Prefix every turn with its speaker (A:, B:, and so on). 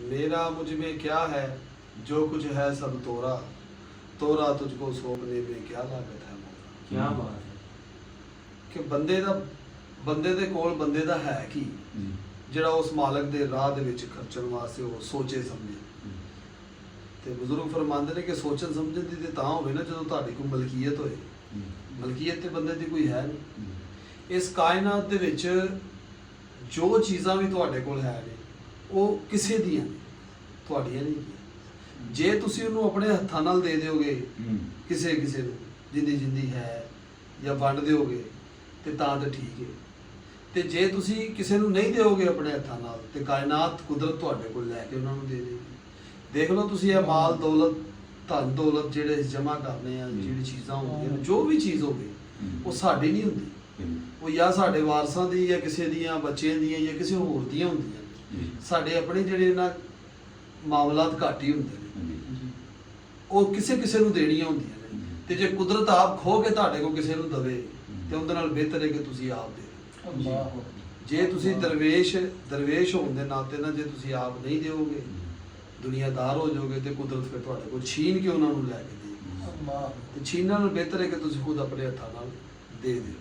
A: मेरा मुझ में क्या है, जो कुछ है सब तोरा, तोरा तुझको सौंपने में क्या लागत है मोरा।
B: क्या बात है
A: कि ਬੰਦੇ ਦੇ ਕੋਲ ਬੰਦੇ ਦਾ ਹੈ ਕੀ ਜਿਹੜਾ ਉਸ ਮਾਲਕ ਦੇ ਰਾਹ ਦੇ ਵਿੱਚ ਖਰਚਣ ਵਾਸਤੇ ਉਹ ਸੋਚੇ ਸਮਝੇ। ਤੇ ਬਜ਼ੁਰਗ ਫਰਮਾਉਂਦੇ ਨੇ ਕਿ ਸੋਚਣ ਸਮਝਣ ਦੀ ਤੇ ਤਾਂ ਹੋਵੇ ਨਾ ਜਦੋਂ ਤੁਹਾਡੀ ਕੋਈ ਮਲਕੀਅਤ ਹੋਏ। ਮਲਕੀਅਤ ਤੇ ਬੰਦੇ ਦੀ ਕੋਈ ਹੈ ਨਹੀਂ। ਇਸ ਕਾਇਨਾਤ ਦੇ ਵਿੱਚ ਜੋ ਚੀਜ਼ਾਂ ਵੀ ਤੁਹਾਡੇ ਕੋਲ ਹੈ ਨੇ ਉਹ ਕਿਸੇ ਦੀਆਂ ਨੇ, ਤੁਹਾਡੀਆਂ ਨਹੀਂ। ਜੇ ਤੁਸੀਂ ਉਹਨੂੰ ਆਪਣੇ ਹੱਥਾਂ ਨਾਲ ਦੇ ਦਿਓਗੇ ਕਿਸੇ ਨੂੰ ਜਿੰਦੀ ਹੈ ਜਾਂ ਵੰਡ ਦਿਓਗੇ ਤੇ ਤਾਂ ਠੀਕ ਹੈ। ਤੇ ਜੇ ਤੁਸੀਂ ਕਿਸੇ ਨੂੰ ਨਹੀਂ ਦਿਓਗੇ ਆਪਣੇ ਹੱਥਾਂ ਨਾਲ ਤੇ ਕਾਇਨਾਤ ਕੁਦਰਤ ਤੁਹਾਡੇ ਕੋਲ ਲੈ ਕੇ ਉਹਨਾਂ ਨੂੰ ਦੇ ਦੇਗੀ। ਦੇਖ ਲਓ ਤੁਸੀਂ ਇਹ ਮਾਲ ਦੌਲਤ ਧਨ ਦੌਲਤ ਜਿਹੜੇ ਜਮ੍ਹਾਂ ਕਰਨੇ ਆ, ਜਿਹੜੀ ਚੀਜ਼ਾਂ ਹੁੰਦੀਆਂ ਨੇ, ਜੋ ਵੀ ਚੀਜ਼ ਹੋਵੇ ਉਹ ਸਾਡੀ ਨਹੀਂ ਹੁੰਦੀ। ਉਹ ਜਾਂ ਸਾਡੇ ਵਾਰਸਾਂ ਦੀ ਜਾਂ ਕਿਸੇ ਦੀਆਂ ਬੱਚਿਆਂ ਦੀਆਂ ਜਾਂ ਕਿਸੇ ਹੋਰ ਦੀਆਂ ਹੁੰਦੀਆਂ ਨੇ। ਸਾਡੇ ਆਪਣੇ ਜਿਹੜੇ ਨਾ ਮਾਮਲਾਤ ਘੱਟ ਹੀ ਹੁੰਦੇ ਨੇ, ਉਹ ਕਿਸੇ ਨੂੰ ਦੇਣੀਆਂ ਹੁੰਦੀਆਂ ਨੇ। ਤੇ ਜੇ ਕੁਦਰਤ ਆਪ ਖੋ ਕੇ ਤੁਹਾਡੇ ਕੋਲ ਕਿਸੇ ਨੂੰ ਦਵੇ ਤੇ ਉਹਦੇ ਨਾਲ ਬਿਹਤਰ ਹੈ ਕਿ ਤੁਸੀਂ ਆਪ ਦੇ। ਜੇ ਤੁਸੀਂ ਦਰਵੇਸ਼ ਹੋਣ ਦੇ ਨਾਤੇ ਨਾ ਜੇ ਤੁਸੀਂ ਆਪ ਨਹੀਂ ਦਿਓਗੇ, ਦੁਨੀਆਦਾਰ ਹੋ ਜਾਓਗੇ ਤੇ ਕੁਦਰਤ ਫਿਰ ਤੁਹਾਡੇ ਕੋਲ ਛੀਨ ਕੇ ਉਹਨਾਂ ਨੂੰ ਲੈ ਕੇ ਦੇਗੀ। ਤੇ ਛੀਨਣ ਨਾਲ ਬਿਹਤਰ ਹੈ ਕਿ ਤੁਸੀਂ ਖੁਦ ਆਪਣੇ ਹੱਥਾਂ ਨਾਲ ਦੇ ਦਿਓ।